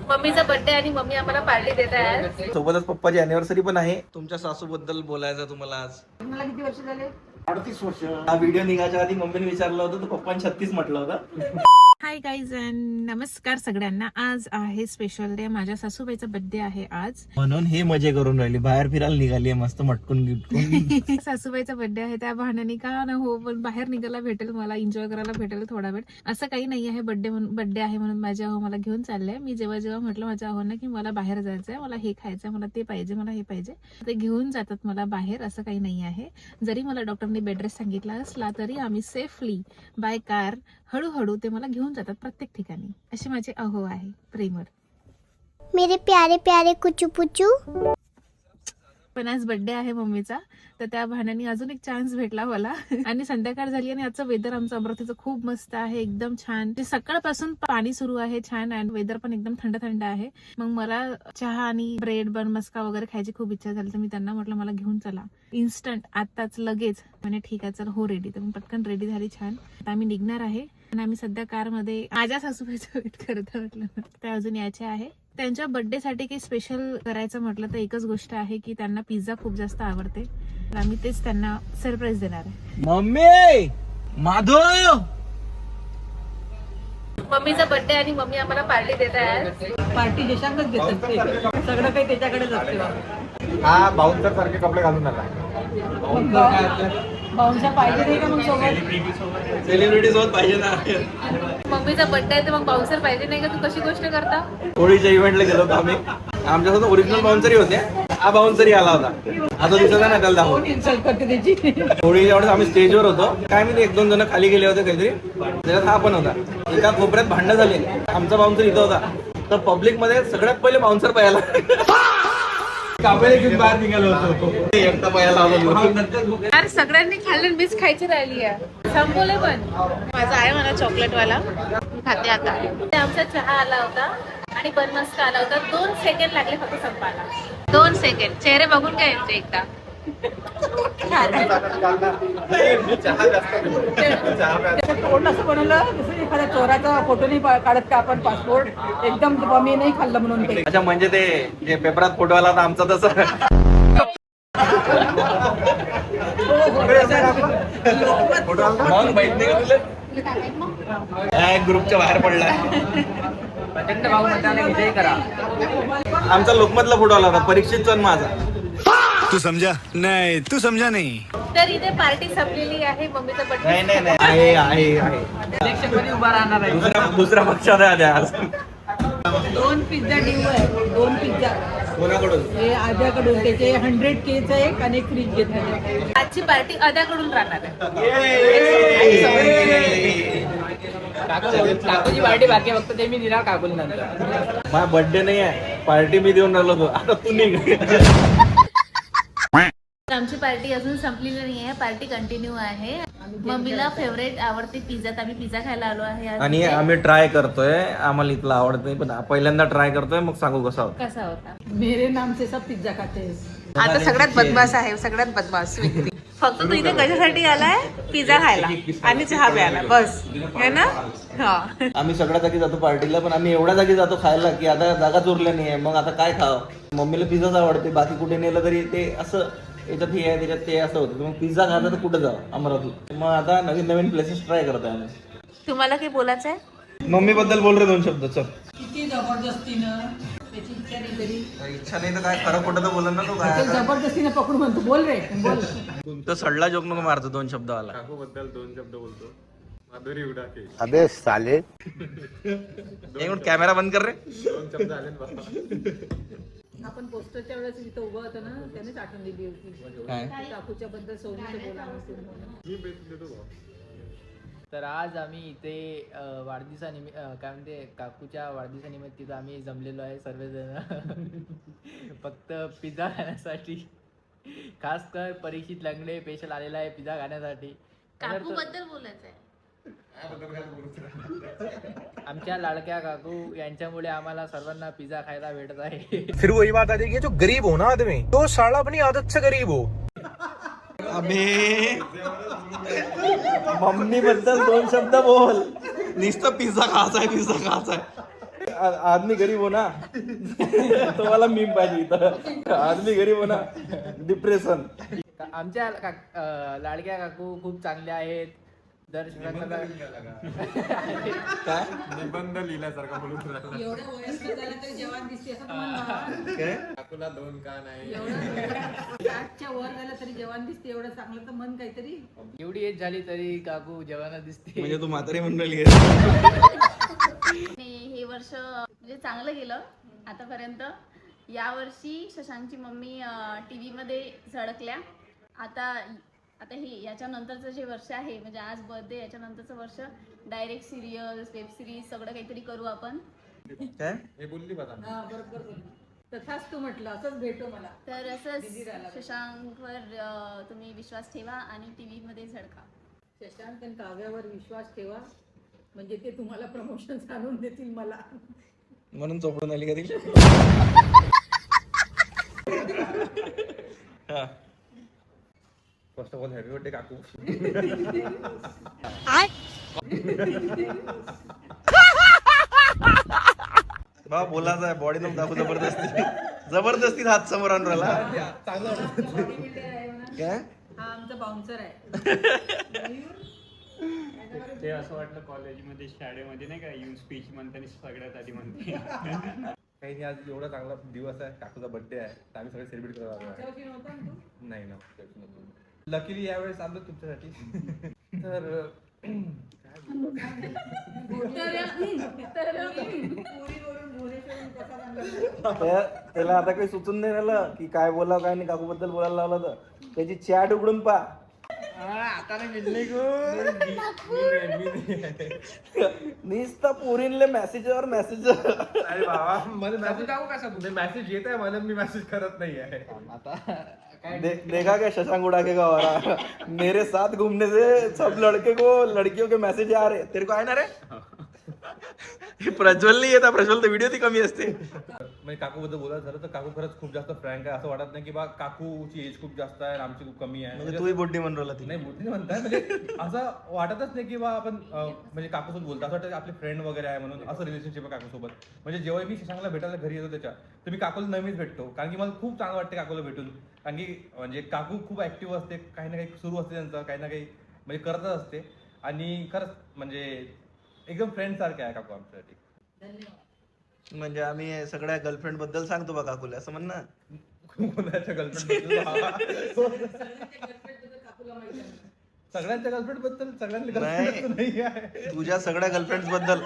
मम्मीचा बर्थडे आणि मम्मी आम्हाला पार्टी देत आहे. सोबतच पप्पाची अॅनिव्हर्सरी पण आहे. तुमच्या सासू बद्दल बोलायचं तुम्हाला आज. मला किती वर्ष झाले? 38 वर्ष. हा व्हिडिओ निघायच्या आधी मम्मीने विचारलं होतं तर पप्पाने 36 म्हटलं होतं. हाय गाईज अँड नमस्कार सगळ्यांना. आज आहे स्पेशल डे. माझ्या सासूबाईचा बर्थडे आहे आज, म्हणून हे मजे करून राहिली. बाहेर फिरायला निघाली मस्त मटकून गिटकून. सासूबाईचा बर्थडे आहे त्या बहाण्याने का ना हो, पण बाहेर निघायला भेटेल, मला एन्जॉय करायला भेटेल थोडा वेळ. असं काही नाही आहे. बर्थडे आहे म्हणून माझ्या अहो मला घेऊन चाललंय. मी जेव्हा म्हटलं माझ्या अहोंना की मला बाहेर जायचंय, मला हे खायचंय, मला ते पाहिजे, मला हे पाहिजे, ते घेऊन जातात मला बाहेर. असं काही नाही आहे. जरी मला डॉक्टरने बेड रेस्ट सांगितला असला तरी आम्ही सेफली बाय कार हळूहळू ते मला घेऊन जातात प्रत्येक ठिकाणी. असे माझे अहो आहे प्रेमळ. मेरे प्यारे प्यारे कुचू पुचू. पण आज बर्थडे आहे मम्मीचा, तर त्या बहाण्याने अजून एक चान्स भेटला मला. आणि संध्याकाळ झाली आणि आजचं वेदर आमचं अमरावतीचं खूप मस्त आहे, एकदम छान. ते सकाळपासून पाणी सुरू आहे छान, आणि वेदर पण एकदम थंड थंड आहे. मग मला चहा आणि ब्रेड बन मस्का वगैरे खायची खूप इच्छा झाली, तर मी त्यांना म्हटलं मला घेऊन चला इन्स्टंट आताच लगेच. म्हणे ठीक आहे चल हो रेडी. तर मी पटकन रेडी झाली छान. आता आम्ही निघणार आहे आणि आम्ही सध्या कारमध्ये माझ्या सासूबाईचं वेट करत म्हटलं त्या अजून यायचे आहे. त्यांच्या बर्थडे साठी काही स्पेशल करायचं म्हटलं तर एकच गोष्ट आहे की त्यांना पिझ्झा खूप जास्त आवडते. तर आम्ही तेच त्यांना सरप्राईज देणार आहे. मम्मी माधव. मम्मीचा बर्थडे आणि मम्मी आम्हाला पार्टी देत आहे. पार्टी देशांतच देत असते, सगळं काही त्याच्याकडेच असते. हा बाउन्सर सारखे कपडे घालून आला. बाउन्सर पाहिजे नाही का मग सोबत? सेलिब्रिटी सोबत पाहिजे ना. मम्मीचा बर्थडे आहे तर मग बाउन्सर पाहिजे नाही का? तू कशी गोष्ट करता? होळीच्या इव्हेंटला गेलो होतो आम्ही. आमच्यासोबत ओरिजिनल बाउन्सरी होते. हा बाउन्सरी आला होता. आता दिसत नाही त्याला दाखवून. इन्सल्ट करते त्याची. होळीच्या वेळेस आम्ही स्टेजवर होतो. काय मी एक दोन जण खाली गेले होते काहीतरी, त्याच्यात हा पण होता. एका कोपऱ्यात भांडणं झाली. आमचा बाउन्सर इथं होता, तर पब्लिक मध्ये सगळ्यात पहिले बाउन्सर पाहायला कापडे घेऊन बाहेर निघालो होतो. एकटा पाहायला आलो. अरे सगळ्यांनी खाल्लं, मीच खायची राहिली आहे. संपवले पण. माझा आहे मला चॉकलेट वाला, खाते आता. आमचा चहा आला होता आणि बन मस्का आला होता. 2 सेकंड लागले फक्त संपायला. 2 सेकंड. चेहरे बघून काय येते एकदा. तोंड असं बनवलं जसं एखाद्या चोराचा फोटो नाही काढत का आपण पासपोर्ट. एकदम मी नाही खाल्लं म्हणून ते. अच्छा, म्हणजे ते जे पेपरात फोटो आला होता आमचा तसं. ग्रुपच्या बाहेर पडलाय. आमचा लोकमतला फोटो आला होता, परीक्षेचा माझा. तू समझा नहीं, तू समझा नहीं. तर इथे पार्टी संपलेली आहे. मम्मीचा बर्थडे आहे आहे आहे. इलेक्शन मध्ये उभा राहणार आहे. दुसऱ्या पक्षात आहे आज. 2 पिझ्झा डिओ आहे. 2 पिझ्झा कोणाकडून? हे आद्याकडून. त्याचे 100Kचं एक आणि एक फ्रीज घेतलं. आजची पार्टी अद्याकडून राहणार आहे. काकूची पार्टी बाकी फक्त ते मी दिला काकूला नंतर. माझा बर्थडे नाही आहे, पार्टी मी देऊन राहिलो होतो. आता तू निघ. आमची पार्टी अजून संपलेली नाही आहे. पार्टी कंटिन्यू आहे. मम्मीला फेवरेट आवडते पिझ्झा, तर आम्ही पिझ्झा खायला आलो आहे आज. आणि आम्ही ट्राय करतोय. आम्हाला इथला आवडत नाही, पण पहिल्यांदा ट्राय करतोय, मग सांगू कसा होता. कसा होता. मेरे नाम से सब पिझ्झा खाते. आता सगळ्यात बदमाश आहे, सगळ्यात बदमाश व्यक्ती. फक्त तू इथे कशासाठी आलाय? पिझ्झा खायला आणि चहा प्यायला, बस है ना. हा, आम्ही सगळ्या जागी जातो पार्टीला, पण आम्ही एवढ्या जागी जातो खायला की आता जागाच उरल्या नाही आहे. मग आता काय खावं. मम्मीला पिझ्झाच आवडते, बाकी कुठे नेलं तरी ते असं याच्यात हे आहे त्याच्यात ते असं होतं. मग पिझ्झा खाता तर कुठं जावं अमरावती. मग आता नवीन नवीन प्लेसेस ट्राय करतोय आम्ही. तुम्हाला काही बोलायचं आहे? मम्मी बद्दल बोल रे 2 शब्द. चल. किती जबरदस्तीनं त्याची इच्छा नाही तरी इच्छा नाही तर काय, खरं खोटं तर बोल ना तू. काय ते जबरदस्तीनं पकडून म्हणतो बोल रे बोल. तो सडला जोक नको मारतो 2 शब्द आला. काकू बद्दल 2 शब्द बोलतो. माधुरी उडाके. अबे साले. एक मिनिट कॅमेरा बंद कर रे. 2 शब्द आले ना बाबा. आपण पोस्टरच्या वेळेस इथं उभं होतं ना, त्यानेच आठवण दिली होती काय? काकूच्या बद्दल सोनीचं बोला नसेल म्हणून. मी बेट देतो भाऊ. तर आज आम्ही इथे वाढदिवसानिमित्त काय म्हणते काकूच्या वाढदिवसानिमित्त तिथं आम्ही जमलेलो आहे सर्वजण. फक्त पिझ्झा खाण्यासाठी. खास कर परीक्षित लंगडे स्पेशल आलेला आहे पिझ्झा खाण्यासाठी. काकू बद्दल बोलायचं आहे. आमच्या लाडक्या काकू यांच्यामुळे आम्हाला सर्वांना पिझ्झा खायला भेटत आहे. फिर वही बात आती है कि जो गरीब हो ना आदमी, तो साला अपनी आदत से गरीब हो. अबे मम्मी बद्दल 2 शब्द बोल. नुसतं पिझ्झा खायचा आहे, पिझ्झा खायचा आहे. आदमी गरीब हो ना तुम्हाला मीम पाहिजे इथं आदमी गरीब हो ना डिप्रेशन. आमच्या लाडक्या काकू खूप चांगल्या आहेत. दर शुक्रांना काय निबंध लिहिल्यासारखा बोलून राहिला. एवढं वयस्कर झालं तरी जवान दिसते असं म्हणलं. काय काकूला 2 कान आहे. एवढं 60च्या वर झालं तरी जवान दिसते, एवढं चांगलं तर मन काहीतरी. एवढी एज झाली तरी काकू जवाना दिसते. म्हणजे तू म्हातारी मंडळी हे वर्ष म्हणजे चांगलं गेलं आतापर्यंत. यावर्षी शशांकची मम्मी टीव्ही मध्ये झळकल्या. आता हे याच्यानंतरचं जे वर्ष आहे म्हणजे आज बर्थडे, याच्यानंतरचं वर्ष डायरेक्ट सिरियल वेब सिरीज सगळं काहीतरी करू आपण. काय हे बोलली बघा. हा बरोबर बोलली. तथाच तू म्हटलं असंच भेटो मला. तर असंच शशांकवर तुम्ही विश्वास ठेवा आणि टीव्ही मध्ये झळका. शशांक आणि काव्यावर विश्वास ठेवा म्हणजे ते तुम्हाला प्रमोशन आणून देतील मला. म्हणून चोपडून आली कधी. First of all happy birthday काकू. बा बोलायचं आहे बॉडी नको दाखवू जबरदस्ती हात समोर आणून राहिला. काय हा आमचा बाउन्सर आहे. ते असं वाटलं कॉलेजमध्ये शाळेमध्ये नाही का येऊन स्पीच म्हणताना सगळ्यात आधी म्हणते. काही नाही, आज एवढा चांगला दिवस आहे, काकूचा बर्थडे आहे, तर आम्ही सगळे सेलिब्रेट करत आलो आहे. त्यावरती नव्हता ना तू? नाही ना, लकीली यावेळेस आलो तुमच्यासाठी. तर पुरीवरून भुवनेश्वरून कसा लागला? त्याला आता काही सुचून नाही राहिलं की काय बोलावं काय नाही. काकू बद्दल बोलायला लावलं तर त्याची चॅट उघडून पा. नुसतं पोरींले मेसेजवर मेसेज. अरे बाबा मला मेसेज येत आहे, मला मी मेसेज करत नाही आहे. देखा क्या शशांक उड़ा के गवारा मेरे साथ घूमने से सब लड़के को लड़कियों के मैसेज आ रहे. तेरे को आहे ना रे. प्रज्वल नाही येता. प्रज्वल तर व्हिडिओ ती कमी असते. म्हणजे काकू बद्दल बोलायचं झालं तर काकू खरंच खूप जास्त फ्रँक आहे. असं वाटत नाही की बा काकूची एज खूप जास्त आहे आणि आमची खूप कमी आहे. म्हणजे तूही बोड्डी म्हणून राहिला ती. नाही मोठी म्हणताय म्हणजे असं वाटतच नाही की बा आपण म्हणजे काकूसोबत बोलतो. असं वाटतं आपले फ्रेंड वगैरे आहे म्हणून असं रिलेशनशिप आहे काकूसोबत. म्हणजे जेव्हा मी शशांकला भेटायला घरी येतो त्याच्या तर मी काकूला नेहमीच भेटतो. कारण की मला खूप चांगलं वाटते काकूला भेटून. कारण की म्हणजे काकू खूप ऍक्टिव्ह असते, काही ना काही सुरू असते त्यांचं, काही ना काही म्हणजे करतच असते. आणि खरंच म्हणजे एकदम फ्रेंड सारखे आहे काकू आमच्यासाठी. म्हणजे आम्ही सगळ्या गर्लफ्रेंड बद्दल सांगतो बा काकूला असं म्हण ना. कोणाच्या गर्लफ्रेंड सगळ्यांच्या गर्लफ्रेंड बद्दल सगळ्यांना गर्लफ्रेंड नाही आहे. तुझ्या सगळ्या गर्लफ्रेंड बद्दल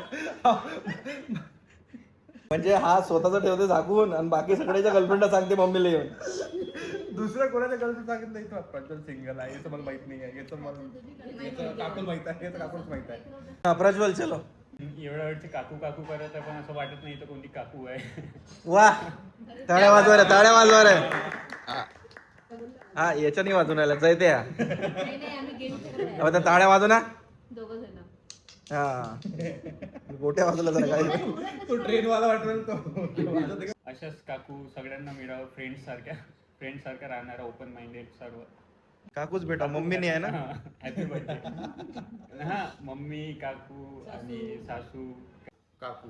म्हणजे हा स्वतःच ठेवते झाकून आणि बाकी सगळ्याच्या गर्लफ्रेंडला सांगते मम्मीला येऊन. दुसऱ्या कोणाच्या गर्लफ्रेंड सांगितलं नाही. प्रज्वल सिंगल आहे याचं मला माहित नाही आहे. याचं मला काकूला माहित आहे, याचं काकूच माहित आहे. प्रज्वल चलो. एवढ्या वेळची काकू काकू करत आहे पण असं वाटत नाही तर कोणती काकू आहे. वा टाळ्या वाजवा रे, टाळ्या वाजवा रे. हा याच्या नाही वाजून राहिला जायते. आता टाळ्या वाजव ना. दोघं जण हा गोट्या वाजवला जरा काय. तो ट्रेन वाला वाटवेल तो. अशाच काकू सगळ्यांना मिळावं, फ्रेंड सारखा राहणारा, ओपन माइंडेड सर्व. काकूच भेटा, मम्मी नाही आहे ना. Happy birthday. हा मम्मी, काकू आणि सासू. काकू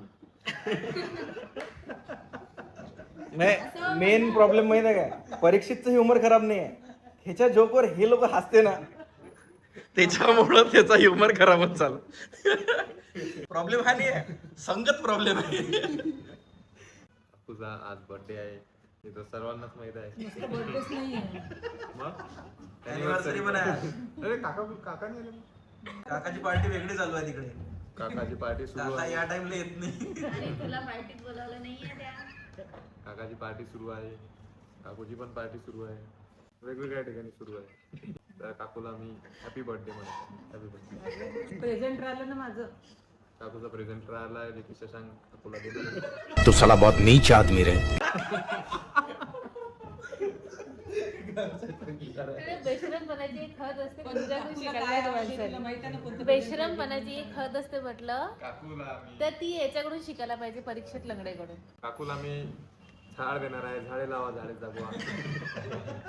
मेन प्रॉब्लेम माहित आहे काय, परीक्षेचं ह्युमर खराब नाही आहे. ह्याच्या जोकवर हे लोक हसते ना त्याच्यामुळं त्याचा ह्युमर खराब होत चालू. प्रॉब्लेम हा नाही आहे, संगत प्रॉब्लेम आहे. तुझा आज बर्थडे आहे हे तर सर्वांनाच माहित आहे. बर्थडेच नाहीये. मग अॅनिव्हर्सरी पण आहे. अरे काका नाही आले. काकाची पार्टी वेगळी चालू आहे तिकडे. काकाची पार्टी सुरू काका आहे. या टाइमला येत नाही. आणि तुला पार्टीत बोलावलं नाहीये त्या. काकाची पार्टी सुरू आहे, काकूची पण पार्टी सुरू आहे, वेगवेगळ्या ठिकाणी सुरू आहे. तर काकूला मी हॅपी बर्थडे म्हणतो. Happy birthday. प्रेझेंट राहिलं ना माझं. काकूचा प्रेझेंट राहिला देखील शशांक काकूला देणार. तो साला बहुत नीच आदमी रे. बेशरमपणाची एक हद असते, पण तुझ्याकडून तुला शिकायला काय पाहिजे आवडते, तुला माणसाने. माहिती आहे ना कोणतं बेशरमपणाची एक हद असते म्हटलं काकूला मी तर ती याच्याकडून शिकायला पाहिजे, परीक्षेत लंगड्याकडून. काकूला मी झाड देणार आहे. झाडे लावा, झाडे जगवा.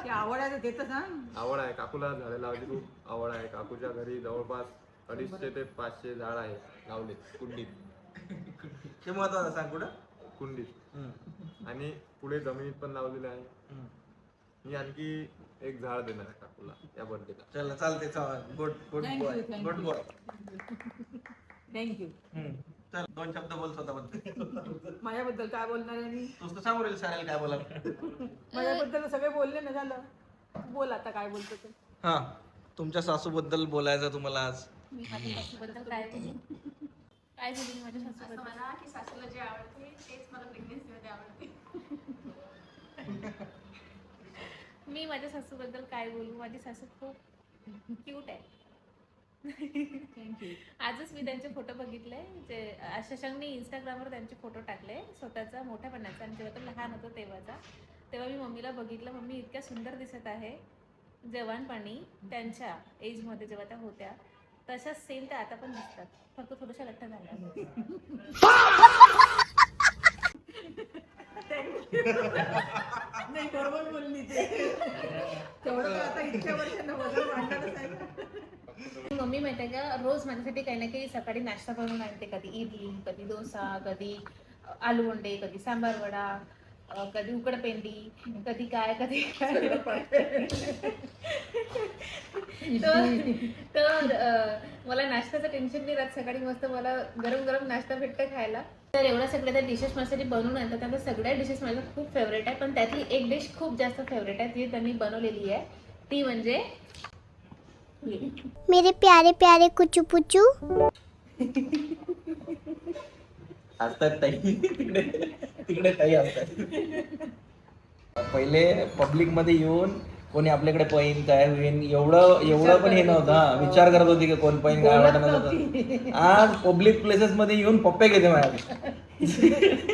ते आवड आहे ते तर सांग. आवड आहे काकूला, झाडे लावायची खूप आवड आहे. काकूच्या घरी जवळपास 250 ते 500 झाड आहे लावले कुंडीत. ते महत्वाचं सांग कुठं. कुंडीत आणि पुढे जमिनीत पण लावलेले आहे. मी आणखी एक झाड देणार आहे काकूला या बर्थडेला. चल चालते good good boy good boy. Thank you. चल 2 शब्द बोल स्वतःबद्दल. माझ्याबद्दल काय बोलणार आहे मी? तूच तर सांगू साऱ्याला काय बोला. माझ्याबद्दल सगळे बोलले ना, झालं. बोल आता काय बोलतो ते. हा तुमच्या सासूबद्दल बोलायचं तुम्हाला आज. मी माझ्या सासूबद्दल काय बोलू माझ्या सासूबद्दल? मला की सासूला जे आवडते तेच मला प्रेग्नेन्सीमध्ये आवडते. मी माझ्या सासूबद्दल काय बोलू? माझी सासू खूप क्यूट आहे. आजच मी त्यांचे फोटो बघितले. जे शशांकने इंस्टाग्रामवर त्यांचे फोटो टाकले स्वतःचा मोठ्यापणाचा, आणि जेव्हा तो लहान होतो तेव्हाचा. तेव्हा मी मम्मीला बघितलं, मम्मी इतक्या सुंदर दिसत आहे जवानपणी त्यांच्या एजमध्ये जेव्हा त्या होत्या तशाच सेम त्या आता पण दिसतात, फक्त थोड्याशा लठ्ठ झाल्या. नाही, बरोबर बोलली ते. तेवढं आता इतक्या वर्षांना वजन वाढणारच आहे ना. मम्मी माहिती आहे का, रोज माझ्यासाठी काही ना काही सकाळी नाश्ता बनवून आणते. कधी इडली, कधी डोसा, कधी आलू वंडे, कधी सांबार वडा, कधी उकडपेंडी, कधी काय कधी काय. तर मला नाश्त्याचं टेन्शन नाही राहत. सकाळी मस्त मला गरम गरम नाश्ता भेटतं खायला. तर एवढ्या सगळ्या त्या डिशेस माझ्यासाठी बनवून आणतात. त्यातल्या सगळ्या डिशेस माझ्या खूप फेवरेट आहे, पण त्यातली एक डिश खूप जास्त फेवरेट आहे, ती त्यांनी बनवलेली आहे. ती म्हणजे मेरे प्यारे प्यारे कुचू पुचू. असतात ताई तिकडे तिकडे ताई असतात. पहिले पब्लिक मध्ये येऊन कोणी आपल्याकडे पैन काय होईन एवढं पण हे नव्हतं. हा विचार करत होती की कोण पैन काय वाटत नव्हतं. आज पब्लिक प्लेसेस मध्ये येऊन पप्पे घेते माझ्याकडे.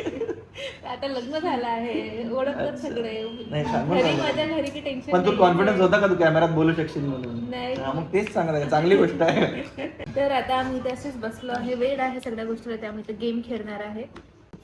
आता लग्न झालं आहे, ओळखतात सगळे. नाही, सांगून घरी झालं. माझ्या घरी की टेन्शन पण तू कॉन्फिडन्स होता का तू कॅमेरात बोलू शकशील म्हणून? नाही. हा, मग तेच सांगत चांगली गोष्ट आहे. तर आता आम्ही इथे असेच बसलो आहे, वेळ आहे सगळ्या गोष्टीला, त्यामुळे इथे गेम खेळणार आहे.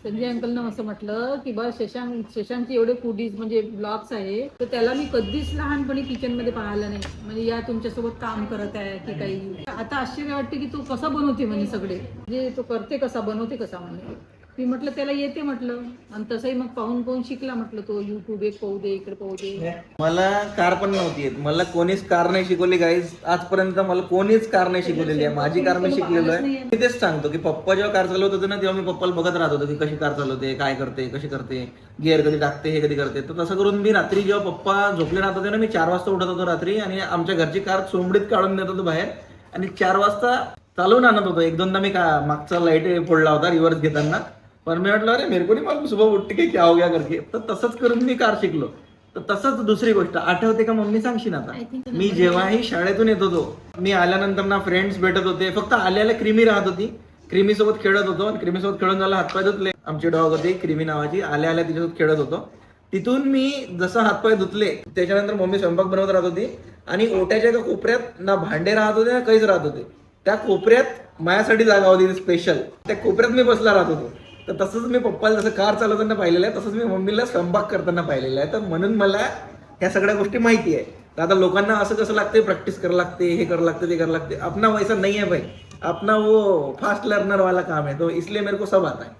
संजय अंकलनं असं म्हटलं की बा शशांकचे एवढे फूडीज म्हणजे ब्लॉग्स आहे, तर त्याला मी कधीच लहानपणी किचन मध्ये पाहिलं नाही. म्हणजे या तुमच्यासोबत काम करत आहे की काही. आता आश्चर्य वाटते की तो कसा बनवते म्हणे सगळे, म्हणजे तो करते कसा, बनवते कसा म्हणे. मी म्हटलं त्याला येते म्हटलं, आणि तसंही मग पाहून पाहून शिकला म्हटलं तो. युट्यूब एक पाहू दे, इकडे पाहू दे. मला कार पण नव्हती येत. मला कोणीच कार नाही शिकवली गाईज. आजपर्यंत मला कोणीच कार नाही शिकवलेली आहे. माझी कार मी शिकलेलो आहे. मी तेच सांगतो की पप्पा जेव्हा कार चालवत होते ना, तेव्हा मी पप्पाला बघत राहत होतो की कशी कार चालवते, काय करते, कशी करते, गिअर कधी टाकते, हे कधी करते. तर तसं करून मी रात्री जेव्हा पप्पा झोपले राहत होते ना, मी 4 वाजता उठत होतो रात्री, आणि आमच्या घरची कार सोंबडीत काढून नेत होतो बाहेर, आणि 4 वाजता चालवून आणत होतो. 1-2दा मी मागचा लाईट फोडला होता रिव्हर्स घेताना, पण मी म्हटलं अरे मेरे को नहीं मालूम सुबह उठ के क्या हो गया करके. तर तसंच करून मी कार शिकलो. तर तसंच दुसरी गोष्ट आठवते का मम्मी, सांगशील आता? मी जेव्हाही शाळेतून येत होतो, मी आल्यानंतर ना फ्रेंड्स भेटत होते. फक्त आल्याला क्रिमी राहत होती, क्रिमी सोबत खेळत होतो, आणि क्रिमी सोबत खेळून झाला हातपाय धुतले. आमची डॉग होती क्रिमी नावाची, आल्या तिच्यासोबत खेळत होतो. तिथून मी जसं हातपाय धुतले त्याच्यानंतर मम्मी स्वयंपाक बनवत राहत होती, आणि ओट्याच्या एका कोपऱ्यात ना भांडे राहत होते ना काहीच राहत होते. त्या कोपऱ्यात माझ्यासाठी जागा होती स्पेशल, त्या कोपऱ्यात मी बसला राहत होतो. तर तसंच मी पप्पाला जसं कार चालवताना पाहिलेलं आहे, तसंच मी मम्मीला स्वयंपाक करताना पाहिलेलं आहे. तर म्हणून मला ह्या सगळ्या गोष्टी माहिती आहे. तर आता लोकांना असं कसं लागते, प्रॅक्टिस करावं लागते, हे करावं लागते, ते करावं लागते. अपना वैसा नहीं है भाई, अपना वो फास्ट लर्नर वाला काम है, तो इसलिए मेरे को सब आता है.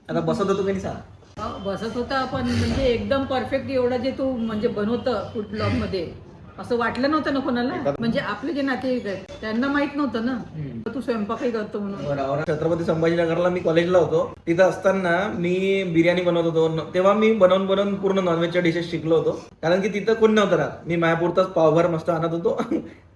आता बसत होतो की नाही सांग? बसत होता, पण म्हणजे एकदम परफेक्ट एवढं जे तू म्हणजे बनवतं फूड ब्लॉग मध्ये, असं वाटलं नव्हतं ना कोणाला. म्हणजे आपले जे नातेवाईक आहेत त्यांना माहित नव्हतं ना तू स्वयंपाकही करतो म्हणून. बरोबर. छत्रपती संभाजीनगरला मी कॉलेजला होतो. तिथं असताना मी बिर्याणी बनवत होतो. तेव्हा मी बनवून पूर्ण नॉनव्हेजच्या डिशेस शिकलो होतो, कारण की तिथं कोण नव्हतं राहत. मी मायापुरताच पावभर मस्त आणत होतो,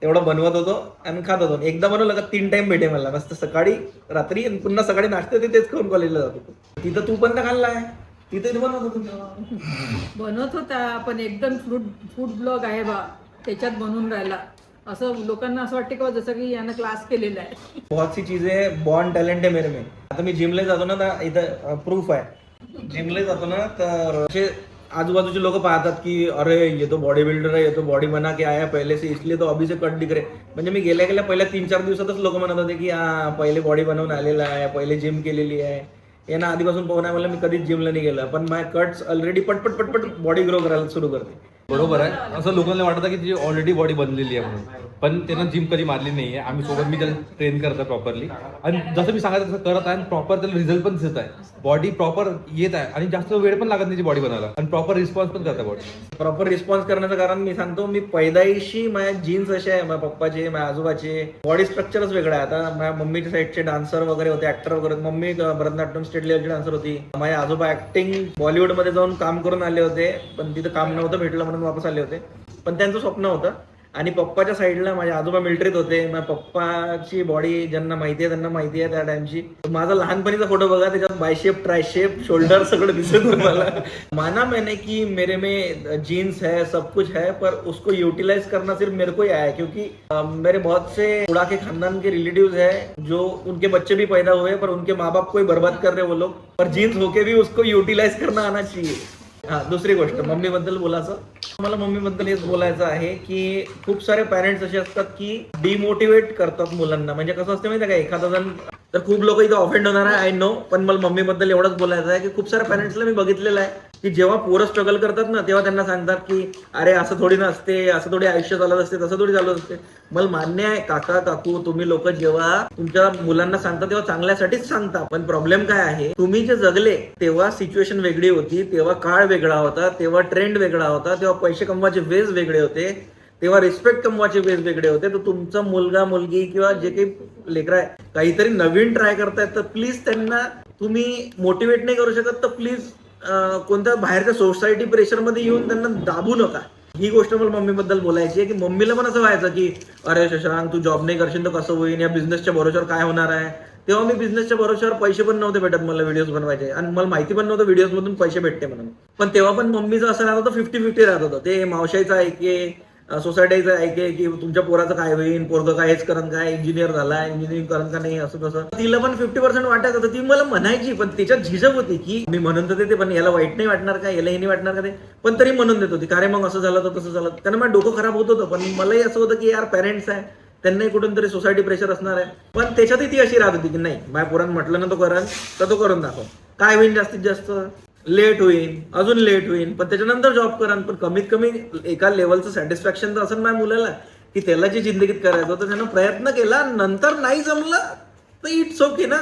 तेवढं बनवत होतो आणि खात होतो. एकदा बनवलं का 3 टाइम भेटे मला, मस्त सकाळी, रात्री, आणि पुन्हा सकाळी नाश्ते तेच खाऊन कॉलेजला जात होतो. तिथं तू पण खाल्ला आहे, तिथे बनवत होता, पण एकदम फूड ब्लॉग आहे बा, त्याच्यात बनवून राहिला. असं लोकांना असं वाटतं की जसं की यानं क्लास केलेला आहे. बहुत सी चीजें बॉर्न टॅलेंट आहे मेरे में. आता मी जिमला जातो ना, इथं प्रूफ आहे. जिमला जातो ना, तर असे आजूबाजूचे लोक पाहतात की अरे ये तो बॉडी बिल्डर है, ये तो बॉडी बना के आया पहले से, इसलिए तो अभी से कट दिख रहे. म्हणजे मी गेल्या पहिल्या 3-4 दिवसातच लोक म्हणत होते की हा पहिले बॉडी बनवून आलेला आहे, पहिले जिम केलेली आहे. यांना आधीपासून पाहून आहे, मला मी कधीच जिमला नाही गेलं, पण माझे कट्स ऑलरेडी पटपट बॉडी ग्रो करायला सुरू करते. बरोबर आहे. असं लोकांना वाटतं की तिची ऑलरेडी बॉडी बनलेली आहे म्हणून, पण त्यानं जिम कधी मारली नाहीये. आम्ही सोबत मी त्याला ट्रेन करतो प्रॉपरली, आणि जसं मी सांगायचं तसं करत आहे, आणि प्रॉपर त्याला रिझल्ट पण दिसत आहे. बॉडी प्रॉपर येत आहे आणि जास्त वेळ पण लागत नाही बॉडी बनायला, आणि प्रॉपर रिस्पॉन्स पण करते बॉडी. प्रॉपर रिस्पॉन्स करण्याचं कारण मी सांगतो, मी पैदाइशी माझ्या जीन्स असे आहे, माझ्या पप्पाचे माझ्या आजोबाचे बॉडी स्ट्रक्चरच वेगळं आहे. आता माझ्या मम्मीच्या साईडचे डान्सर वगैरे होते, ऍक्टर वगैरे. मम्मी भरतनाट्यम स्टेट लेवलची डान्सर होती. माझे आजोबा ऍक्टिंग बॉलिवूडमध्ये जाऊन काम करून आले होते, पण तिथं काम नव्हतं भेटलं म्हणून वापस आले होते, पण त्यांचं स्वप्न होतं. आणि पप्पाच्या साईडला माझे आजोबा मिलिटरीत होते. माझ्या पप्पाची बॉडी ज्यांना माहिती आहे त्यांना माहिती आहे त्या टाइमची. माझा लहानपणीचा फोटो बघा, त्याच्यात बायशेप, ट्रायशेप, शोल्डर सगळं दिसत मला. माना मैंने कि मेरे में जीन्स है, सब कुछ है, पर उसको यूटिलाइज करना सिर्फ मेरे को ही आया है, क्योंकि मेरे बहुत से उड़ा के खानदान के रिलेटिव्स है जो उनके बच्चे भी पैदा हुए पर उनके माँ बाप को ही बर्बाद कर रहे वो लोग, पर जीन्स होके भी उसको यूटिलाइज करना आना चाहिए. हा, दुसरी गोष्ट मम्मी बद्दल बोलायचं, मला मम्मी बद्दल हेच बोलायचं आहे की खूप सारे पॅरेंट्स असे असतात की डिमोटिवेट करतात मुलांना. म्हणजे कसं असतं माहिती आहे का, एखादा जण, तर खूप लोक इथं ऑफेंड होणार आहे, आय नो, पण मला मम्मी बद्दल एवढंच बोलायचं आहे की खूप साऱ्या पॅरेंट्सला मी बघितलेलं आहे की जेव्हा पोरं स्ट्रगल करतात ना, तेव्हा त्यांना सांगतात की अरे असं थोडी नसते, असं थोडी आयुष्य चालत असते, तसं थोडी चालत असते. मला मान्य आहे काका काकू, तुम्ही लोक जेव्हा तुमच्या मुलांना सांगता तेव्हा चांगल्यासाठीच सांगता, पण प्रॉब्लेम काय आहे, तुम्ही जे जगले तेव्हा सिच्युएशन वेगळी होती, तेव्हा काळ वेगळा होता, तेव्हा ट्रेंड वेगळा होता, तेव्हा पैसे कमवायचे वेज वेगळे होते, तेव्हा रिस्पेक्ट कमवायचे वेज वेगळे होते. तर तुमचा मुलगा मुलगी किंवा जे काही लेकरं आहे काहीतरी नवीन ट्राय करतायत, तर प्लीज त्यांना तुम्ही मोटिवेट नाही करू शकत, तर प्लीज कोणत्या बाहेरच्या सोसायटी प्रेशरमध्ये येऊन त्यांना दाबू नका. ही गोष्ट मला मम्मीबद्दल बोलायची आहे की मम्मीला पण असं व्हायचं की अरे शशांक, तू जॉब नाही करशील तर कसं होईल, या बिझनेसच्या भरोश्यावर काय होणार आहे. तेव्हा मी बिझनेसच्या भरोश्यावर पैसे पण नव्हते भेटत मला व्हिडिओज बनवायचे, आणि मला माहिती पण नव्हतं व्हिडिओज मधून पैसे भेटते म्हणून. पण तेव्हा पण मम्मीचं असं राहत होतं, 50-50 राहत होतं. ते मावशाईचं ऐके, सोसायटीचं ऐके की तुमच्या पोराचं काय होईल, पोरगं काय हेच करण, काय इंजिनियर झाला, इंजिनिअरिंग करण का नाही, असं तसं. तिला पण 50% वाटत होतं. ती मला म्हणायची, पण तिच्यात झिजक होती की मी म्हणून तर देते, पण याला वाईट नाही वाटणार का, याला हे नाही वाटणार का ते, पण तरी म्हणून देत होती. अरे मग असं झालं तर तसं झालं, त्यानं माझं डोकं खराब होत होतं. पण मलाही असं होतं की यार पेरेंट्स आहे, त्यांनाही कुठून तरी सोसायटी प्रेशर असणार आहे. पण त्याच्यातही ती अशी राहत होती की नाही, माझ्या पोरानं म्हटलं ना तो करण, तर तो करून दाखव. काय होईल जास्तीत जास्त, लेट होईल, अजून लेट होईल, पण त्याच्यानंतर जॉब करा. पण कमीत कमी एका लेवलचं सॅटिस्फॅक्शन तर असेल माझ्या मुलाला की त्याला जे जिंदगीत करायचं होतं त्यानं प्रयत्न केला, नंतर नाही जमलं तर इट्स ओके ना.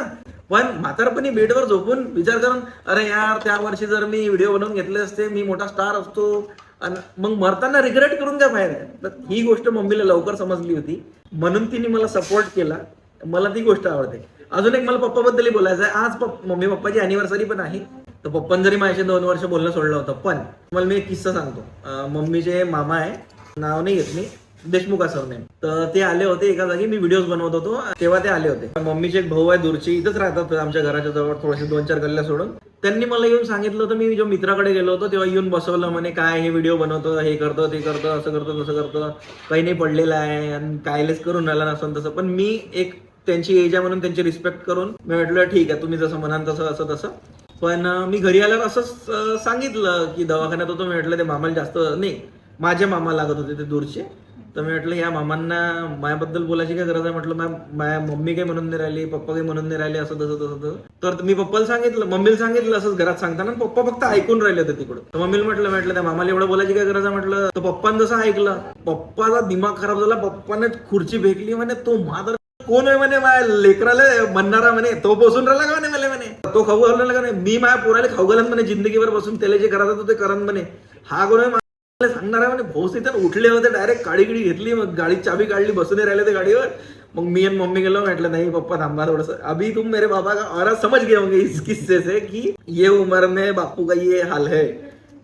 पण म्हातारपणी बेडवर झोपून विचार करून अरे यार त्या वर्षी जर मी व्हिडिओ बनवून घेतले असते, मी मोठा स्टार असतो, आणि मग मरताना रिग्रेट करून काय फायदा आहे. तर ही गोष्ट मम्मीला लवकर समजली होती, म्हणून तिने मला सपोर्ट केला. मला ती गोष्ट आवडते. अजून एक मला पप्पाबद्दलही बोलायचं आहे. आज मम्मी पप्पाची अॅनिव्हर्सरी पण आहे, तर पप्पांनी जरी माझ्याशी 2 वर्ष बोलणं सोडलं होतं. पण मला मी एक किस्सा सांगतो. मम्मीचे मामा आहे, नाव नाही घेत मी, देशमुख असं नाही, तर ते आले होते एका जागी, मी व्हिडिओज बनवत होतो तेव्हा ते आले होते. मम्मीचे एक भाऊ आहे दूरचे, इथंच राहतात आमच्या घराच्या जवळ, थोडेसे 2-4 गल्ल्या सोडून. त्यांनी मला येऊन सांगितलं होतं, मी जो मित्राकडे गेलो होतो तेव्हा येऊन बसवलं, म्हणे काय हे व्हिडिओ बनवतो, हे करतो ते करतो, असं करतो तसं करतो, काही नाही पडलेलं आहे आणि कायलेच करून राहिला नसून तसं. पण मी एक त्यांची एज आहे म्हणून त्यांची रिस्पेक्ट करून मी म्हटलं ठीक आहे, तुम्ही जसं म्हणाल तसं असं तसं. पण मी घरी आल्यावर असंच सांगितलं की दवाखान्यात होतो. मी म्हटलं ते मामाला जास्त नाही, माझे मामा लागत होते ते दूरचे, तर मी म्हटलं या मामांना माझ्याबद्दल बोलायची काय गरज आहे. म्हटलं माझ्या मम्मी काही म्हणून नाही राहिली, पप्पा काही म्हणून नाही राहिले, असं तसं तसं तसं. तर मी पप्पाला सांगितलं, मम्मीला सांगितलं असंच घरात सांगताना, पप्पा फक्त ऐकून राहिले होते तिकडं. तर मम्मीला म्हटलं त्या मामाला एवढं बोलायची काय गरज आहे म्हटलं. तर पप्पानं जसं ऐकलं, पप्पाचा दिमाग खराब झाला. पप्पाने खुर्ची फेकली, म्हणे तो मादर कोण आहे म्हणे, माझ्या लेकराला म्हणणारा म्हणे, तो बसून राहिला का म्हणे मला, म्हणे तो खाऊ घालला का नाही, मी माझ्या पोराला खाऊ घालन म्हणे जिंदगीवर बसून, त्याला जे करायचं होतं ते करण म्हणे. हा कोण आहे सांगणारा म्हणे. भाऊ तिथं उठले होते, डायरेक्ट काडी घेतली, मग गाडी चाबी काढली, बसून राहिले ते गाडीवर. मग मी आणि मम्मी गेलो, म्हटलं नाही पप्पा थांबा थोडंसं, अभी तुम मेरे पापा का और समझ गए होंगे इस किस्से से कि ये उम्र में बापू का ये हाल है,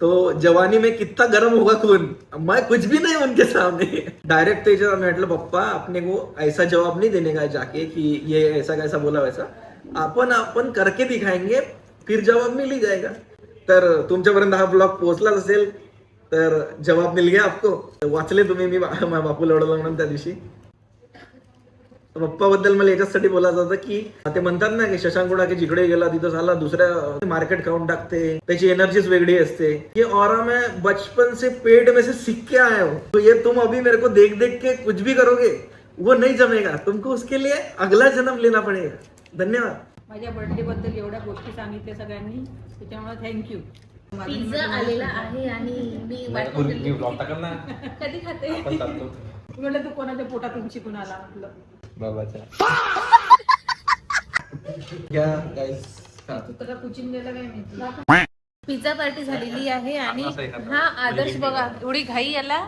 तो जवानी में कितना गर्म होगा खून, मैं कुछ भी नहीं उनके सामने. डायरेक्ट तेज म्हटलं पप्पा अपने को ऐसा जवाब नहीं देने का जाके कि ये ऐसा कैसा बोला वैसा, आपण करके दिखाएंगे, फिर जवाब मिल ही जाएगा. तर तुमच्यापर्यंत हा ब्लॉग पोहोचलाच असेल तर जवाब मिल गया आपको. वाचले तुम्ही मी माझ्या बापूला ओढलं म्हणून त्या दिवशी. पप्पाबद्दल मला याच्यासाठी बोलायचं होतं की ते म्हणतात ना की शशांक उडाके जिकडे गेला तिथं झाला दुसऱ्या मार्केट खाऊन टाकते, त्याची एनर्जीच वेगळी असते. ये ऑरा मैं बचपन से पेट में से सीख के आया हूँ, तो ये तुम अभी मेरे को देख देख के कुछ भी करोगे वो नहीं जमेगा, तुमको उसके लिए अगला जन्म लेना पडेगा. धन्यवाद. माझ्या बर्थडे बद्दल एवढ्या गोष्टी सांगितल्या सगळ्यांनी, त्याच्यामुळे थँक्यू. पिझ्झा आलेला आहे आणि मी वाट मी ब्लॉग टाकल ना. कधी खाते. आपण टाकतो. म्हटलं तू कोणाच्या पोटातून शिकून आला म्हटलं. बाबाच्या. तू तर कुचिन गेला काय माहिती. पिझ्झा पार्टी झालेली आहे आणि हा आदर्श बघा एवढी घाई याला.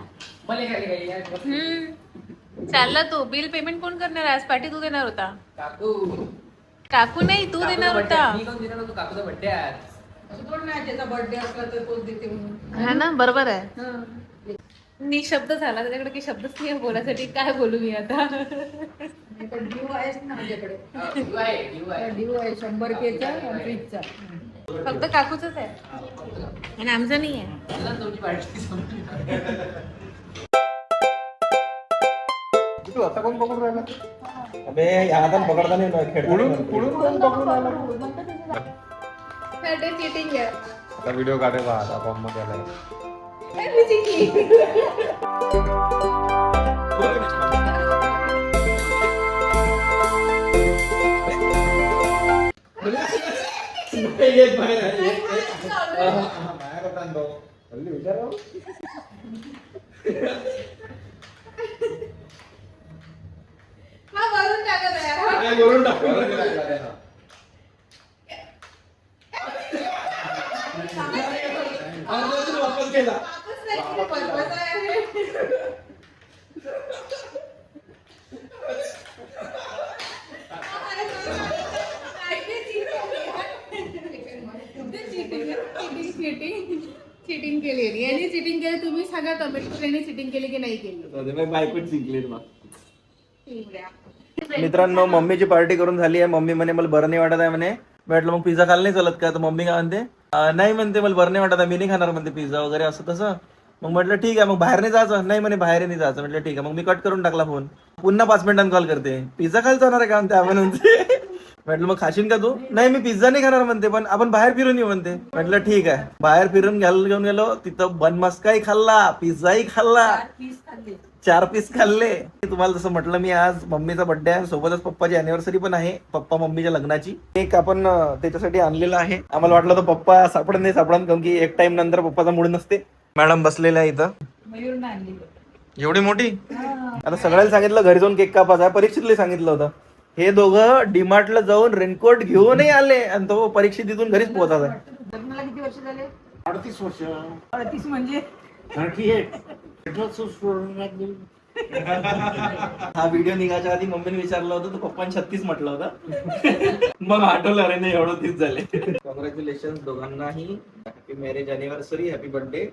चालला तो. बिल पेमेंट कोण करणार आज? पार्टी तू देणार होता. काकू नाही तू देणार होता. काकूचा बर्थडे आज. असं थोडं नाही त्याचा बर्थडे असला तर तोच देते म्हणून. हा ना बरोबर आहे. हं. निशब्द झाला त्याच्याकडे काही शब्दच नाही बोलायसाठी. काय बोलू मी आता. नाही तर ड्यू आहेच ना माझ्याकडे. ड्यू आहे. ड्यू आहे 100 केचा आणि फ्रीजचा. फक्त काकूच आहे आणि आमचं नाही आहे. तुमची पार्टी संपली. तू आता कोण पकडून राहिला? अबे या हातात पकडता नाही पुढून कोण पकडून राहिला? चीटिंग आहे. आता व्हिडिओ काढेल आता फॉर्म मध्ये आलाय. वरून टाकू. वापस केला. चिटिंग केली यांनी चिटिंग केली. तुम्ही सांगा कमेंट करून यांनी चिटिंग केली की नाही केली. बायकोच जिंकली मग. मित्रांनो मम्मीची पार्टी करून झाली आहे. मम्मी म्हणे मला बरं नाही वाटत आहे म्हणे. म्हटलं मग पिझ्झा खायला नाही चालत का? तर मम्मी काय म्हणते नाही म्हणते मला बरं नाही वाटत आहे, मी नाही खाणार म्हणते पिझ्झा वगैरे असं तसं. मग म्हटलं ठीक आहे मग बाहेर नाही जायचं. नाही म्हणे बाहेर नाही जायचं. म्हटलं ठीक आहे मग मी कट करून टाकला फोन. पुन्हा 5 मिनिटांनी कॉल करते. पिझ्झा खायला जाणार आहे का म्हणते आपण म्हणते. म्हटलं मग खाशील का तू? नाही मी पिझ्झा नाही खाणार म्हणते पण आपण बाहेर फिरून येऊ म्हणते. म्हटलं ठीक आहे. बाहेर फिरून घेऊन गेलो. तिथं बनमस्काही खाल्ला, पिझ्झाही खाल्ला, 4 पीस खाल्ले. तुम्हाला जसं म्हटलं मी आज मम्मीचा बर्थडे आहे, सोबतच पप्पाची अॅनिव्हर्सरी पण आहे, पप्पा मम्मीच्या लग्नाची. एक आपण त्याच्यासाठी आणलेलं आहे. आम्हाला वाटलं तर पप्पा सापडत नाही कारण की एक टाइम नंतर पप्पाचा मूड नसते. मॅडम बसलेला आहे इथं. मयूरनं आणली. एवढी मोठी. आता सगळ्याला सांगितलं घरी जाऊन केक कापायचा. परीक्षितला सांगितलं होतं. हे दोघं डीमार्टला जाऊन रेनकोट घेऊनही आले आणि तो परीक्षित तिथून घरीच पोहोचायचा. लग्नाला किती वर्ष झाले? 38 वर्ष. 38 म्हणजे 38. हा व्हिडिओ निघायच्या आधी मम्मीने विचारलं होतं तर पप्पांनी 36 म्हटलं होतं. मग आठवलं अरे नाही एवढं 30 झाले. कॉंग्रॅच्युलेशन दोघांनाही. Happy marriage anniversary, happy birthday.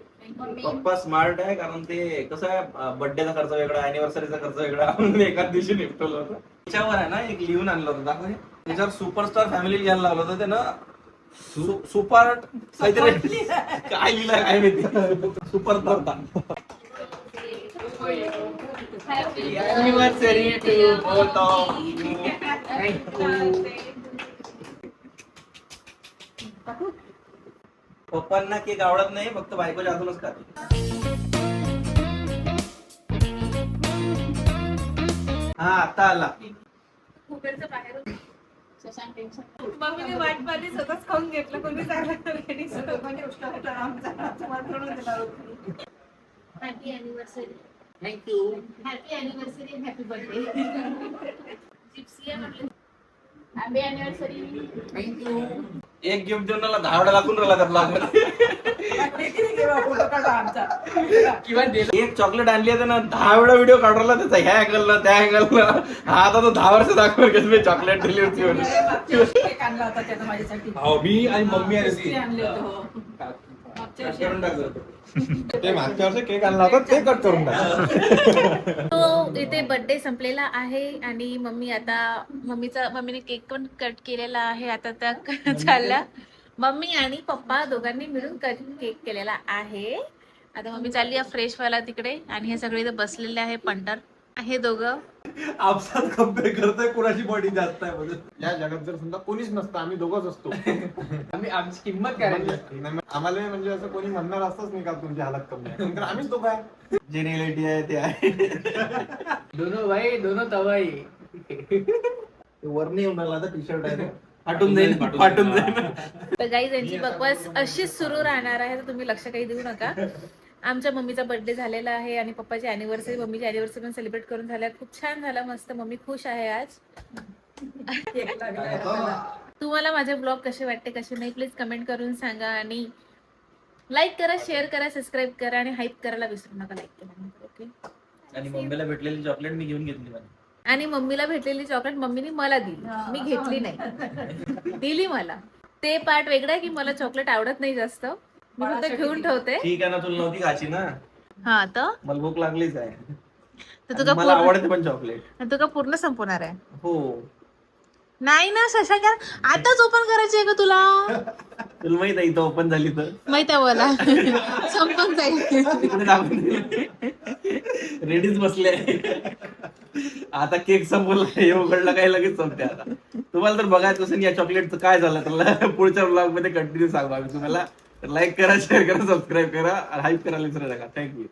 पप्पा स्मार्ट आहे कारण ते कसं आहे बर्थडेचा खर्च वेगळा, अॅनिव्हर्सरीचा खर्च वेगळा म्हणून एकाच दिवशी निपटवलं होतं. त्याच्यावर आहे ना एक लिहून आणलं होतं दाखव. त्याच्यावर सुपरस्टार फॅमिली लिहायला लावलं होतं त्यानं. सुपर काहीतरी काय लिहिलंय काय माहिती. Super Anniversary to both of you. पप्पांना केक आवडत नाही, फक्त बायकोच्या हातूनच खाते. हा आता आला. मम्मीने वाट पाहते स्वतःच खाऊन घेतलं. कोणी happy anniversary. Thank you. Happy anniversary and happy birthday. Gypsy आहे म्हटलं. Happy anniversary. थँक्यू. एक गिफ्ट देऊन मला 10 वेळा लागून राहिला त्या ब्लॉग मध्ये. एक चॉकलेट आणली आहे ना 10 वेळा व्हिडिओ काढून राहिला त्याचा. ह्या अँगलला त्या अँगलला. हा आता तो 10 वर्ष दाखवेल कसं मी चॉकलेट दिली होती म्हणून. केक आणला होता त्यानं माझ्यासाठी. हो मी आणि मम्मी आली होती. आणले होते हो. मागच्या वर्षी करून टाकलं. ते मागच्या वर्षी केक आणला होता ते कट करून टाकला. तो इथे बर्थडे संपलेला आहे आणि मम्मीने केक पण कट केलेला आहे. आता त्या चालल्या. मम्मी आणि पप्पा दोघांनी मिळून केक केलेला आहे. आता मम्मी चालली आहे फ्रेश व्हायला तिकडे आणि हे सगळे इथे बसलेले आहे. पंटर हे दोघं आपसात कम्पेअर करतोय कोणाची बॉडी जास्त आहे म्हणून. या जगात जर समजा कोणीच नसतं आम्ही दोघंच असतो. आमची किंमत करायची. आम्हाला म्हणजे असं कोणी म्हणणार असतंच नाही का तुमची हालत कमी आहे, तर आम्हीच दोघं आहे. जे रियालिटी आहे ते आहे. दोनो भाई दोनो तवाई. वरनी येऊन राहिला आता टी शर्ट आहे. फाटून जाईल फाटून जाईल. तर गाईज यांची बकवास अशीच सुरू राहणार आहे, तर तुम्ही लक्ष काही देऊ नका. आमच्या मम्मीचा बर्थडे झालेला आहे आणि पप्पाची अॅनिव्हर्सरी, मम्मीची अॅनिव्हर्सरी पण सेलिब्रेट करून झाल्या. खूप छान झाला, मस्त. मम्मी खुश आहे आज. तुम्हाला माझे ब्लॉग कसे वाटते कसे नाही प्लीज कमेंट करून सांगा. आणि लाईक करा, शेअर करा, सबस्क्राईब करा आणि हाईप करायला विसरू नका लाईक केल्यानंतर. ओके. आणि मम्मीला भेटलेली चॉकलेट मी घेऊन घेतली मला. आणि मम्मीला भेटलेली चॉकलेट मम्मीने मला दिली, मी घेतली नाही, दिली मला. ते पार्ट वेगळा आहे की मला चॉकलेट आवडत नाही जास्त, मी फक्त घेऊन ठेवते. ठीक आहे ना, तुला नव्हती खायची ना. हा तर मला भूक लागलीच आहे. तर तुका मला आवडते पण चॉकलेट. तुका पूर्ण संपवणार आहे. हो. नाही ना शशांक, आताच ओपन करायची आहे का तुला? तुला माहित आहे इथं ओपन झाली तर माहित आहे मला. संपून जाईल. रेडीच बसले. आता केक संपवला, हे उघडला काय लगेच संपते. आता तुम्हाला तर बघायचं असेल या चॉकलेटचं काय झालं तर पुढच्या ब्लॉग मध्ये कंटिन्यू सांगू आम्ही तुम्हाला. लाईक करा, शेअर करा, सबस्क्राईब करा, हाईप करायला विसरू नका. थँक्यू.